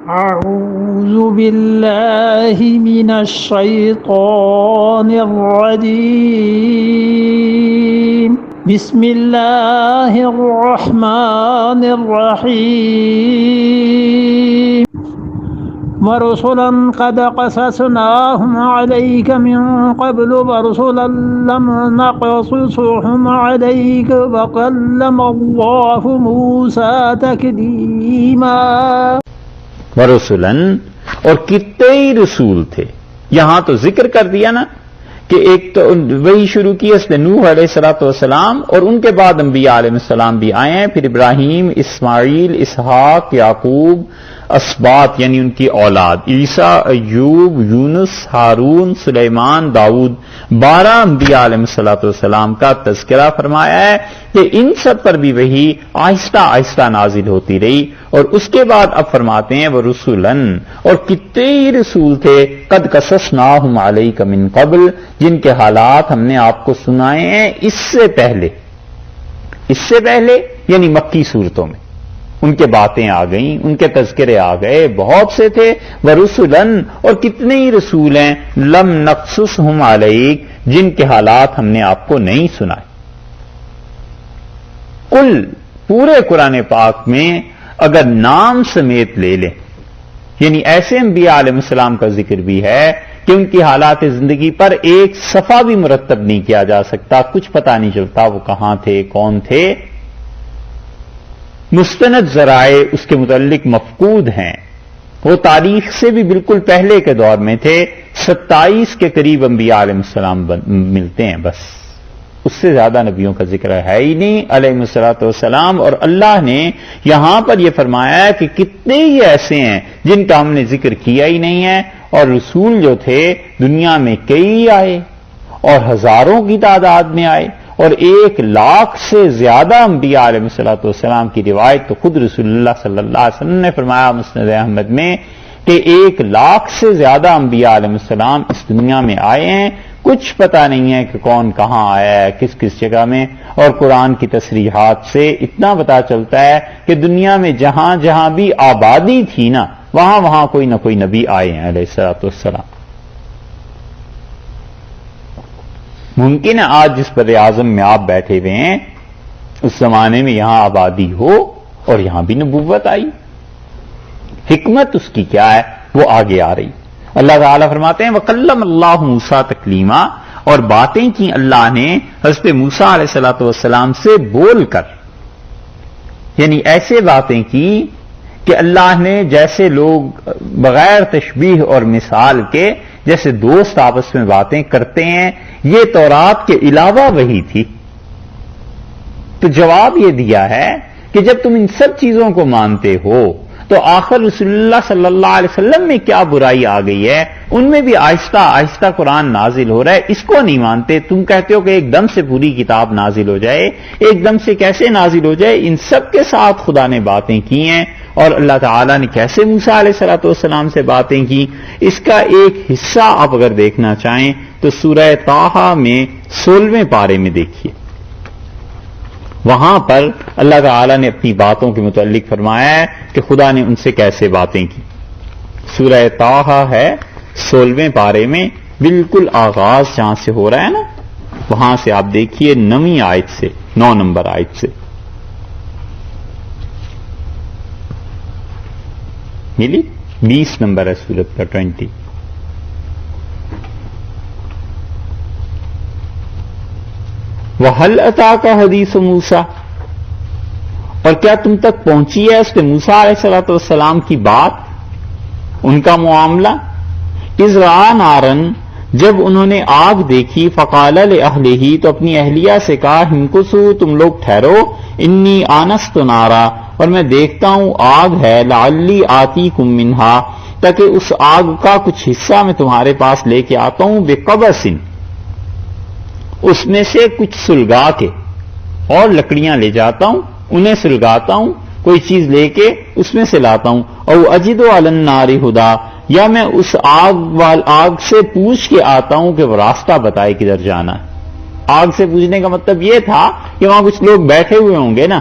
أعوذ بالله من الشيطان الرجيم بسم الله الرحمن الرحيم ورسلا قد قصصناهم عليك من قبل ورسلا لم نقصصهم عليك وكلم الله موسى تكليما ورسلن اور کتنے ہی رسول تھے. یہاں تو ذکر کر دیا نا کہ ایک تو وہی شروع کی اس نے نوح علیہ السلام اور ان کے بعد انبیاء علیہ السلام بھی آئے ہیں، پھر ابراہیم، اسماعیل، اسحاق، یعقوب، اسباط یعنی ان کی اولاد، عیسیٰ، ایوب، یونس، ہارون، سلیمان، داؤد، 12 انبیاء علیہ السلام کا تذکرہ فرمایا ہے کہ ان سب پر بھی وہی آہستہ آہستہ نازل ہوتی رہی. اور اس کے بعد اب فرماتے ہیں وہ رسولن، اور کتنے ہی رسول تھے، قد قصصناہم علیک من قبل، جن کے حالات ہم نے آپ کو سنائے ہیں اس سے پہلے یعنی مکی صورتوں میں ان کے باتیں آ گئیں، ان کے تذکرے آ گئے، بہت سے تھے. ورسلن اور کتنے ہی رسول ہیں لم نقصصہم علیک، جن کے حالات ہم نے آپ کو نہیں سنائے. کل پورے قرآن پاک میں اگر نام سمیت لے لیں، یعنی ایسے انبیاء علیہ السلام کا ذکر بھی ہے کہ ان کی حالات زندگی پر ایک صفحہ بھی مرتب نہیں کیا جا سکتا، کچھ پتہ نہیں چلتا وہ کہاں تھے، کون تھے. مستند ذرائع اس کے متعلق مفقود ہیں. وہ تاریخ سے بھی بالکل پہلے کے دور میں تھے. 27 کے قریب انبیاء علیہ السلام ملتے ہیں، بس اس سے زیادہ نبیوں کا ذکر ہے ہی نہیں علیہ السلام. اور اللہ نے یہاں پر یہ فرمایا ہے کہ کتنے ہی ایسے ہیں جن کا ہم نے ذکر کیا ہی نہیں ہے. اور رسول جو تھے دنیا میں کئی آئے اور ہزاروں کی تعداد میں آئے، اور 1,00,000 سے زیادہ انبیاء علیہ السلام کی روایت تو خود رسول اللہ صلی اللہ علیہ وسلم نے فرمایا مسند احمد میں کہ 1,00,000 سے زیادہ انبیاء علیہ السلام اس دنیا میں آئے ہیں. کچھ پتہ نہیں ہے کہ کون کہاں آیا ہے، کس کس جگہ میں. اور قرآن کی تصریحات سے اتنا پتہ چلتا ہے کہ دنیا میں جہاں جہاں بھی آبادی تھی نا، وہاں وہاں کوئی نہ کوئی نبی آئے ہیں علیہ السلام. ممکن ہے آج جس بر اعظم میں آپ بیٹھے ہوئے ہیں اس زمانے میں یہاں آبادی ہو اور یہاں بھی نبوت آئی. حکمت اس کی کیا ہے وہ آگے آ رہی. اللہ تعالیٰ فرماتے ہیں وَكَلَّمَ اللَّهُ مُوسَىٰ تَكْلِيمًا، اور باتیں کی اللہ نے حضرت موسیٰ علیہ السلام سے بول کر، یعنی ایسے باتیں کی کہ اللہ نے جیسے لوگ بغیر تشبیہ اور مثال کے جیسے دوست آپس میں باتیں کرتے ہیں، یہ تورات کے علاوہ وہی تھی. تو جواب یہ دیا ہے کہ جب تم ان سب چیزوں کو مانتے ہو تو آخر رسول اللہ صلی اللہ علیہ وسلم میں کیا برائی آ گئی ہے؟ ان میں بھی آہستہ آہستہ قرآن نازل ہو رہا ہے، اس کو نہیں مانتے. تم کہتے ہو کہ ایک دم سے پوری کتاب نازل ہو جائے، ایک دم سے کیسے نازل ہو جائے؟ ان سب کے ساتھ خدا نے باتیں کی ہیں. اور اللہ تعالیٰ نے کیسے موسیٰ علیہ السلام سے باتیں کی، اس کا ایک حصہ آپ اگر دیکھنا چاہیں تو سورہ طٰہٰ میں 16ویں پارے میں دیکھیے. وہاں پر اللہ تعالیٰ نے اپنی باتوں کے متعلق فرمایا ہے کہ خدا نے ان سے کیسے باتیں کی. سورہ طٰہٰ ہے 16ویں پارے میں، بالکل آغاز جہاں سے ہو رہا ہے نا، وہاں سے آپ دیکھیے 9ویں آیت سے، 9 نمبر آیت سے ملی، 20 نمبر ہے سورت کا 20. وَهَلْ أَتَاكَ حَدِيثُ مُوسَىٰ، اور کیا تم تک پہنچی ہے اس کے موسیٰ علیہ السلام کی بات، ان کا معاملہ. اِذْ رَأَىٰ نَارًا، جب انہوں نے آگ دیکھی، فَقَالَ لِأَهْلِهِ، تو اپنی اہلیہ سے کہا، امْكُثُوا، تم لوگ ٹھہرو، اِنِّي آنَسْتُ نَارًا، اور میں دیکھتا ہوں آگ ہے، لَعَلِّي آتِيكُم مِّنْهَا، تاکہ اس آگ کا کچھ حصہ میں تمہارے پاس لے کے آتا ہوں، بِقَبَسٍ، اس میں سے کچھ سلگا کے، اور لکڑیاں لے جاتا ہوں، انہیں سلگاتا ہوں، کوئی چیز لے کے اس میں سے لاتا ہوں. او اجد علی النار ہدا، یا میں اس آگ سے پوچھ کے آتا ہوں کہ وہ راستہ بتائے کدھر جانا ہے. آگ سے پوچھنے کا مطلب یہ تھا کہ وہاں کچھ لوگ بیٹھے ہوئے ہوں گے نا،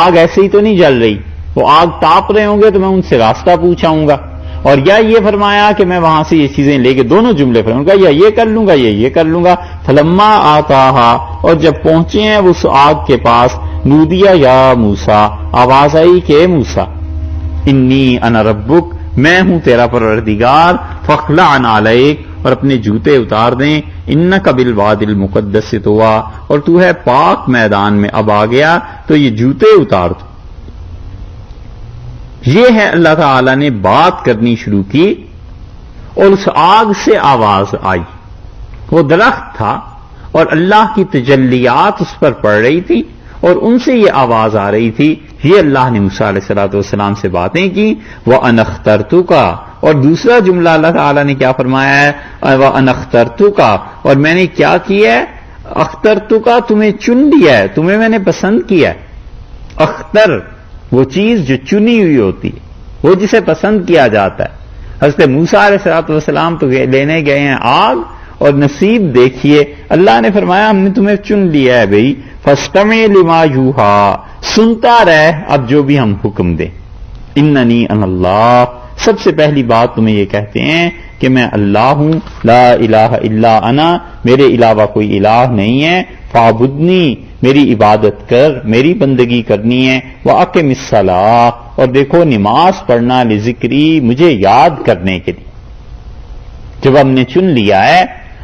آگ ایسے ہی تو نہیں جل رہی، وہ آگ تاپ رہے ہوں گے تو میں ان سے راستہ پوچھاؤں گا، اور یا یہ فرمایا کہ میں وہاں سے یہ چیزیں لے کے، دونوں جملے فرماؤں گا، یا یہ کر لوں گا یا یہ کر لوں گا. فلما آتاہا، اور جب پہنچے ہیں اس آگ کے پاس، نودیا یا موسیٰ، آواز آئی کہ موسیٰ، انی انا ربک، میں ہوں تیرا پروردگار، فاخلع علیک، اور اپنے جوتے اتار دیں، انک بالوادی المقدس طویٰ، اور تو ہے پاک میدان میں اب آ گیا تو یہ جوتے اتار دو. یہ ہے اللہ تعالی نے بات کرنی شروع کی اور اس آگ سے آواز آئی. وہ درخت تھا اور اللہ کی تجلیات اس پر پڑ رہی تھی اور ان سے یہ آواز آ رہی تھی. یہ اللہ نے موسیٰ علیہ الصلوۃ والسلام سے باتیں کی. وَأَنَا اخْتَرْتُكَ، اور دوسرا جملہ اللہ تعالیٰ نے کیا فرمایا ہے، وَأَنَا اخْتَرْتُكَ، اور میں نے کیا کیا ہے، اخترتُكَ، تمہیں چن لیا ہے، تمہیں میں نے پسند کیا ہے. اختر وہ چیز جو چنی ہوئی ہوتی ہے، وہ جسے پسند کیا جاتا ہے. حضرت موسیٰ علیہ الصلوۃ والسلام تو لینے گئے ہیں آگ، اور نصیب دیکھیے اللہ نے فرمایا ہم نے تمہیں چن لیا ہے بھئی، فاستمع لما یوحیٰ، سنتا رہ اب جو بھی ہم حکم دیں. اننی انا اللہ، سب سے پہلی بات تمہیں یہ کہتے ہیں کہ میں اللہ ہوں، لا الہ الا انا، میرے علاوہ کوئی الہ نہیں ہے. فاعبدنی، میری عبادت کر، میری بندگی کرنی ہے. واقم الصلاۃ، اور دیکھو نماز پڑھنا، لذکری، مجھے یاد کرنے کے لیے. جب ہم نے چن لیا ہے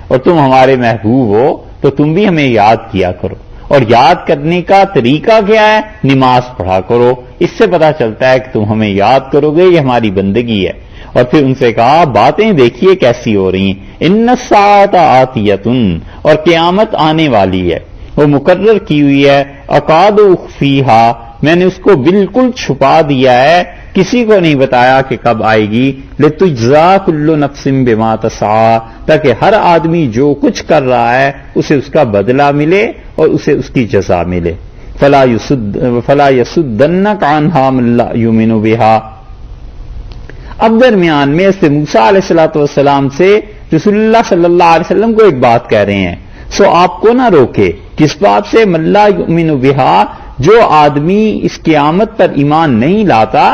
اور تم ہمارے محبوب ہو تو تم بھی ہمیں یاد کیا کرو، اور یاد کرنے کا طریقہ کیا ہے، نماز پڑھا کرو. اس سے پتہ چلتا ہے کہ تم ہمیں یاد کرو گے، یہ ہماری بندگی ہے. اور پھر ان سے کہا باتیں دیکھیے کیسی ہو رہی ہیں. ان الساعۃ آتیۃ، اور قیامت آنے والی ہے، وہ مقرر کی ہوئی ہے. اکاد اخفیہا، میں نے اس کو بالکل چھپا دیا ہے، کسی کو نہیں بتایا کہ کب آئے گی. لتجزا کل نفس بما تسعی، تاکہ ہر آدمی جو کچھ کر رہا ہے اسے اس کا بدلہ ملے اور اسے اس کی جزا ملے. فلا یصدنک عنہا من لا یؤمن بہا. اب درمیان میں حضرت موسیٰ علیہ الصلوۃ والسلام سے رسول اللہ صلی اللہ علیہ وسلم کو ایک بات کہہ رہے ہیں، سو آپ کو نہ روکے. کس بات سے؟ من لا یؤمن بہا، جو آدمی اس قیامت پر ایمان نہیں لاتا،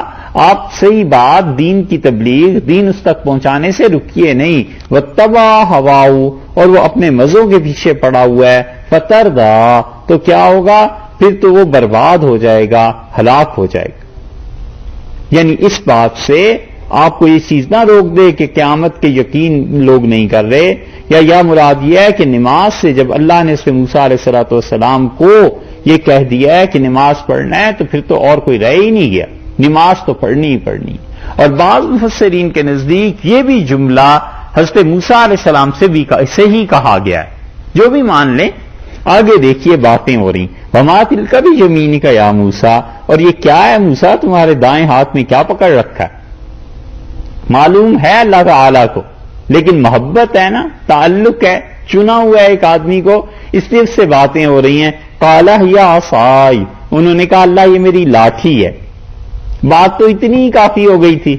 آپ صحیح بات، دین کی تبلیغ، دین اس تک پہنچانے سے رکیے نہیں. واتبع ہواہ، اور وہ اپنے مزوں کے پیچھے پڑا ہوا ہے. فتردہ، تو کیا ہوگا، پھر تو وہ برباد ہو جائے گا، ہلاک ہو جائے گا. یعنی اس بات سے آپ کو یہ چیز نہ روک دے کہ قیامت کے یقین لوگ نہیں کر رہے، یا مراد یہ ہے کہ نماز سے جب اللہ نے اس موسیٰ علیہ الصلوۃ والسلام کو یہ کہہ دیا ہے کہ نماز پڑھنا ہے تو پھر تو اور کوئی رہ ہی نہیں گیا، نماز تو پڑھنی ہی پڑھنی. اور بعض مفسرین کے نزدیک یہ بھی جملہ حضرت موسیٰ علیہ السلام سے ہی کہا گیا ہے. جو بھی مان لیں، آگے دیکھیے باتیں ہو رہی. وما تلک بیمینک یا موسیٰ، اور یہ کیا ہے موسیٰ، تمہارے دائیں ہاتھ میں کیا پکڑ رکھا ہے. معلوم ہے اللہ تعالی کو، لیکن محبت ہے نا، تعلق ہے، چنا ہوا ہے ایک آدمی کو، اس لیے اس سے باتیں ہو رہی ہیں. قال ہی عصائی، انہوں نے کہا اللہ یہ میری لاٹھی ہے. بات تو اتنی ہی کافی ہو گئی تھی،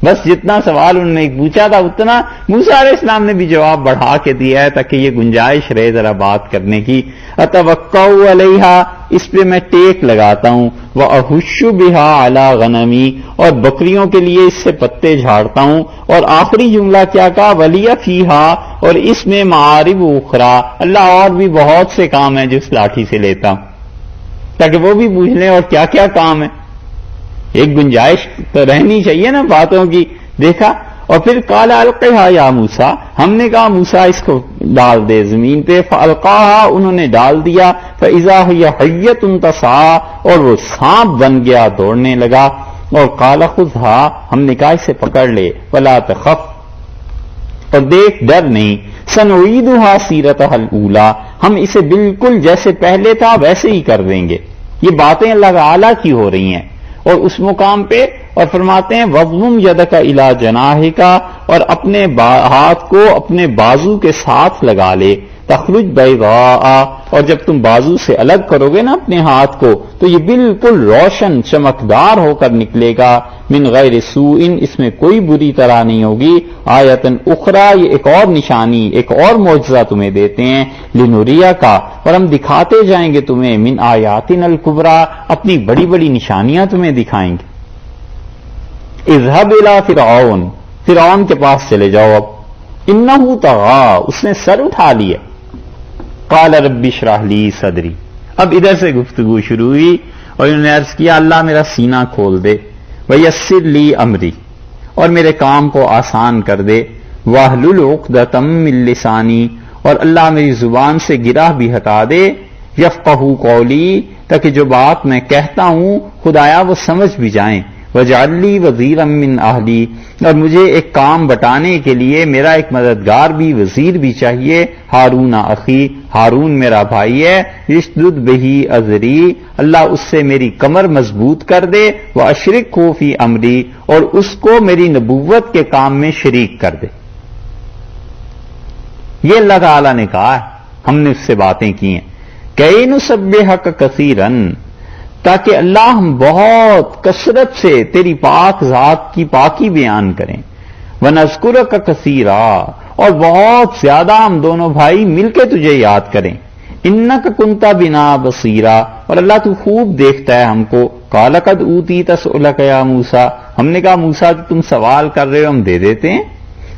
بس جتنا سوال انہوں نے پوچھا تھا اتنا موسیٰ علیہ السلام نے بھی جواب بڑھا کے دیا ہے تاکہ یہ گنجائش رہے ذرا بات کرنے کی. اتوقع علیہا، اس پہ میں ٹیک لگاتا ہوں. واحش بہا علی غنمی، اور بکریوں کے لیے اس سے پتے جھاڑتا ہوں. اور آخری جملہ کیا کہا، ولی فیہا، اور اس میں معارب اخرى، اللہ اور بھی بہت سے کام ہیں جو اس لاٹھی سے لیتا ہوں، تاکہ وہ بھی پوچھ لیں اور کیا کیا کام ہے. ایک گنجائش تو رہنی چاہیے نا باتوں کی. دیکھا، اور پھر قال القیہا یا موسیٰ، ہم نے کہا موسیٰ اس کو ڈال دے زمین پہ. فالقاہا، انہوں نے ڈال دیا. فاذا ہی حیۃ تسعی، اور وہ سانپ بن گیا، دوڑنے لگا. اور قال خذھا، ہم نے کہا اسے پکڑ لے. ولا تخف، اور دیکھ ڈر نہیں. سنعیدھا سیرتھا الاولی، ہم اسے بالکل جیسے پہلے تھا ویسے ہی کر دیں گے. یہ باتیں اللہ تعالیٰ کی ہو رہی ہیں. اور اس مقام پہ اور فرماتے ہیں وَضْمُمْ يَدَكَ إِلَىٰ جَنَاحِكَ، اور اپنے ہاتھ کو اپنے بازو کے ساتھ لگا لے. تخرج بیضاء، اور جب تم بازو سے الگ کرو گے نا اپنے ہاتھ کو تو یہ بالکل روشن چمکدار ہو کر نکلے گا. من غیر سوء، اس میں کوئی بری طرح نہیں ہوگی. آیتن اخرى، یہ ایک اور نشانی، ایک اور معجزہ تمہیں دیتے ہیں. لنریک، اور ہم دکھاتے جائیں گے تمہیں. من آیاتنا الکبریٰ، اپنی بڑی بڑی نشانیاں تمہیں دکھائیں گے. اذهب الى فرعون، فرعون کے پاس چلے جاؤ، اب انه طغى، اس نے سر اٹھا لیا، قال رب اشرح لي صدری، اب ادھر سے گفتگو شروع ہوئی اور انہوں نے عرض کیا اللہ میرا سینہ کھول دے، ویسر لی امری، اور میرے کام کو آسان کر دے، واحلل عقدۃ من لسانی، اور اللہ میری زبان سے گرہ بھی ہٹا دے، یفقہوا قولی، تاکہ جو بات میں کہتا ہوں خدایا وہ سمجھ بھی جائیں، وجعل لی وزیرا من اہلی، اور مجھے ایک کام بتانے کے لیے میرا ایک مددگار بھی، وزیر بھی چاہیے، ہارون اخی، ہارون میرا بھائی ہے، اشدد بہی ازری، اللہ اس سے میری کمر مضبوط کر دے، واشرکہ فی امری، اور اس کو میری نبوت کے کام میں شریک کر دے۔ یہ اللہ تعالیٰ نے کہا ہے، ہم نے اس سے باتیں کی ہیں، کئی نسبحک کثیرا، تاکہ اللہ ہم بہت کثرت سے تیری پاک ذات کی پاکی بیان کریں، وَنَذْكُرَكَ كَثِيرًا، اور بہت زیادہ ہم دونوں بھائی مل کے تجھے یاد کریں، إِنَّكَ كُنْتَ بِنَا بَصِيرًا، اور اللہ تو خوب دیکھتا ہے ہم کو، قَالَ قَدْ أُوتِيتَ سُؤْلَكَ يَا موسیٰ، ہم نے کہا موسیٰ تم سوال کر رہے ہو ہم دے دیتے ہیں،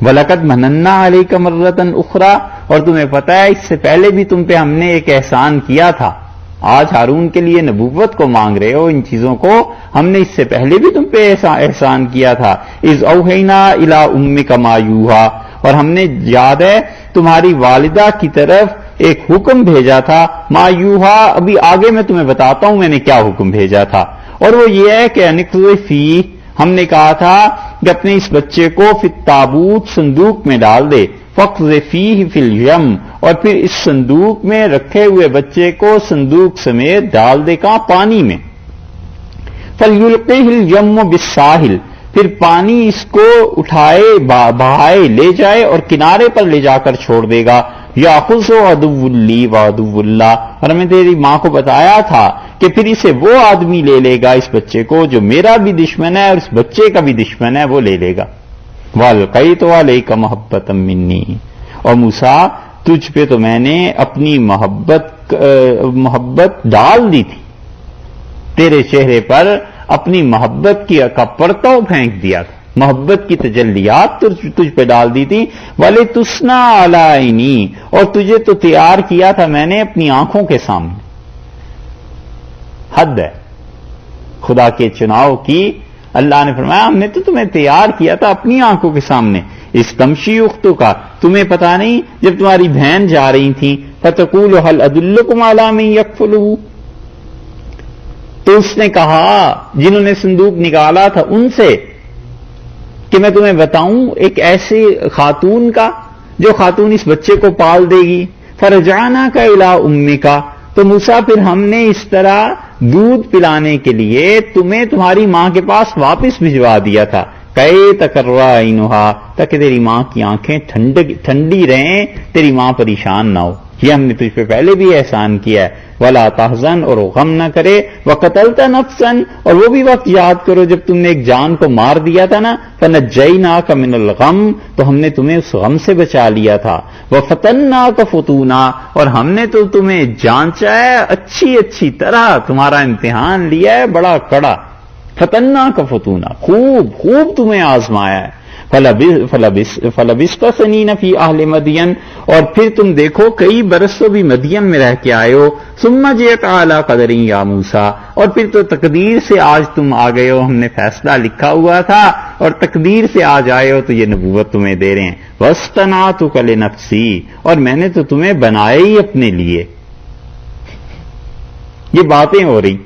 وَلَقَدْ مَنَنَّا عَلَيْكَ مَرَّةً أُخْرَىٰ، اور تمہیں پتہ ہے اس سے پہلے بھی تم پہ ہم نے ایک احسان کیا تھا، آج ہارون کے لیے نبوت کو مانگ رہے ہو، ان چیزوں کو ہم نے اس سے پہلے بھی تم پہ احسان کیا تھا، اذ اوحینا الی امک ما یوحی، اور ہم نے یاد ہے تمہاری والدہ کی طرف ایک حکم بھیجا تھا، ما یوحی، ابھی آگے میں تمہیں بتاتا ہوں میں نے کیا حکم بھیجا تھا، اور وہ یہ ہے کہ انقذفی، ہم نے کہا تھا کہ اپنے اس بچے کو فی التابوت، صندوق میں ڈال دے، فاقذفیہ فی الیم، اور پھر اس صندوق میں رکھے ہوئے بچے کو صندوق سمیت ڈال دے کہاں؟ پانی میں، فلیلقہ الیم بالساحل، پھر پانی اس کو اٹھائے بہائے لے جائے اور کنارے پر لے جا کر چھوڑ دے گا، یاخذ عدو لی وعدو اللہ، اور ہمیں تیری ماں کو بتایا تھا کہ پھر اسے وہ آدمی لے لے گا اس بچے کو جو میرا بھی دشمن ہے اور اس بچے کا بھی دشمن ہے، وہ لے لے گا، وَأَلْقَيْتُ عَلَيْكَ مَحَبَّةً مِّنِّي، اور موسیٰ تجھ پہ تو میں نے اپنی محبت ڈال دی تھی، تیرے چہرے پر اپنی محبت کا پرتو پھینک دیا تھا، محبت کی تجلیات تجھ پہ ڈال دی تھی، وَلِتُسْنَىٰ عَلَىٰ عَيْنِي، اور تجھے تو تیار کیا تھا میں نے اپنی آنکھوں کے سامنے۔ حد ہے خدا کے چناؤ کی، اللہ نے فرمایا ہم نے تو تمہیں تیار کیا تھا اپنی آنکھوں کے سامنے، اس تمشی اختو کا، تمہیں پتا نہیں جب تمہاری بہن جا رہی تھی، فَتَقُولُ هَلْ أَدُلُّكُمْ عَلَىٰ مَن يَكْفُلُهُ، تو اس نے کہا جنہوں نے صندوق نکالا تھا ان سے کہ میں تمہیں بتاؤں ایک ایسے خاتون کا جو خاتون اس بچے کو پال دے گی، فَرَجَعْنَاكَ إِلَىٰ أُمِّكَ، تو موسیٰ پھر ہم نے اس طرح دودھ پلانے کے لیے تمہیں تمہاری ماں کے پاس واپس بھجوا دیا تھا، کئے تقرّ عینھا، تاکہ تیری ماں کی آنکھیں ٹھنڈی رہیں، تیری ماں پریشان نہ ہو، یہ ہم نے تجھ پہ پہلے بھی احسان کیا ہے، ولا تحزن، اور وہ غم نہ کرے، وقتلت نفسا، اور وہ بھی وقت یاد کرو جب تم نے ایک جان کو مار دیا تھا نا، فنجیناک من الغم، تو ہم نے تمہیں اس غم سے بچا لیا تھا، وفتناک فتونا، اور ہم نے تو تمہیں جانچا ہے اچھی طرح، تمہارا امتحان لیا ہے بڑا کڑا، فتناک فتونا، خوب تمہیں آزمایا ہے، فلبثت سنین فی اہل مدین، اور پھر تم دیکھو کئی برس تو بھی مدین میں رہ کے آئے ہو، ثم جئت علی قدر یا موسیٰ، اور پھر تو تقدیر سے آج تم آ گئے ہو، ہم نے فیصلہ لکھا ہوا تھا اور تقدیر سے آج آئے ہو تو یہ نبوت تمہیں دے رہے ہیں، واصطنعتک لنفسی، اور میں نے تو تمہیں بنایا ہی اپنے لیے، یہ باتیں ہو رہی،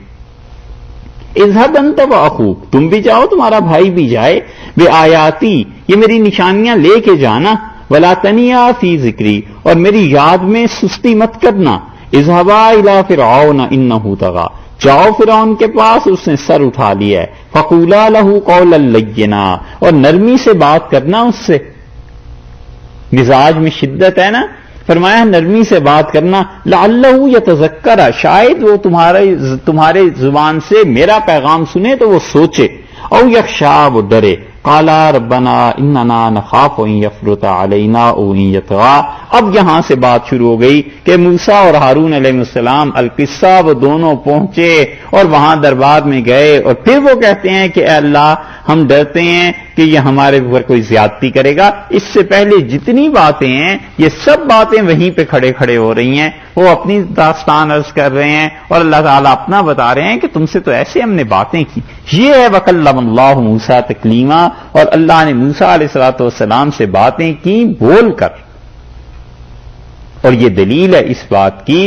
اذهب انت واخوک، تم بھی جاؤ تمہارا بھائی بھی جائے، بآیاتی، یہ میری نشانیاں لے کے جانا، ولا تنیا فی ذکری، اور میری یاد میں سستی مت کرنا، اذهبا الی فرعون انه طغى، جاؤ فرعون کے پاس اس نے سر اٹھا لیا ہے، فقولا له قولا لینا، اور نرمی سے بات کرنا اس سے، مزاج میں شدت ہے نا، فرمایا نرمی سے بات کرنا، لعلہ یتذکر، شاید وہ تمہارے زبان سے میرا پیغام سنے تو وہ سوچے، او یخشا، وہ ڈرے، قالا ربنا اننا نخاف ان یفرط علینا او ان یطغى. اب یہاں سے بات شروع ہو گئی کہ موسیٰ اور ہارون علیہ السلام القصہ وہ دونوں پہنچے اور وہاں دربار میں گئے اور پھر وہ کہتے ہیں کہ اے اللہ ہم ڈرتے ہیں کہ یہ ہمارے اوپر کوئی زیادتی کرے گا. اس سے پہلے جتنی باتیں ہیں یہ سب باتیں وہیں پہ کھڑے کھڑے ہو رہی ہیں. وہ اپنی داستان عرض کر رہے ہیں اور اللہ تعالیٰ اپنا بتا رہے ہیں کہ تم سے تو ایسے ہم نے باتیں کی. یہ ہے وَكَلَّمَ اللَّهُ مُوسَىٰ تَكْلِيمًا، اور اللہ نے موسیٰ علیہ الصلوۃ والسلام سے باتیں کی بول کر. اور یہ دلیل ہے اس بات کی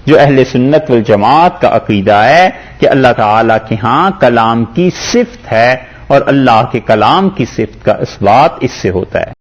جو اہل سنت والجماعت کا عقیدہ ہے کہ اللہ تعالیٰ کے ہاں کلام کی صفت ہے اور اللہ کے کلام کی صفت کا اثبات اس سے ہوتا ہے.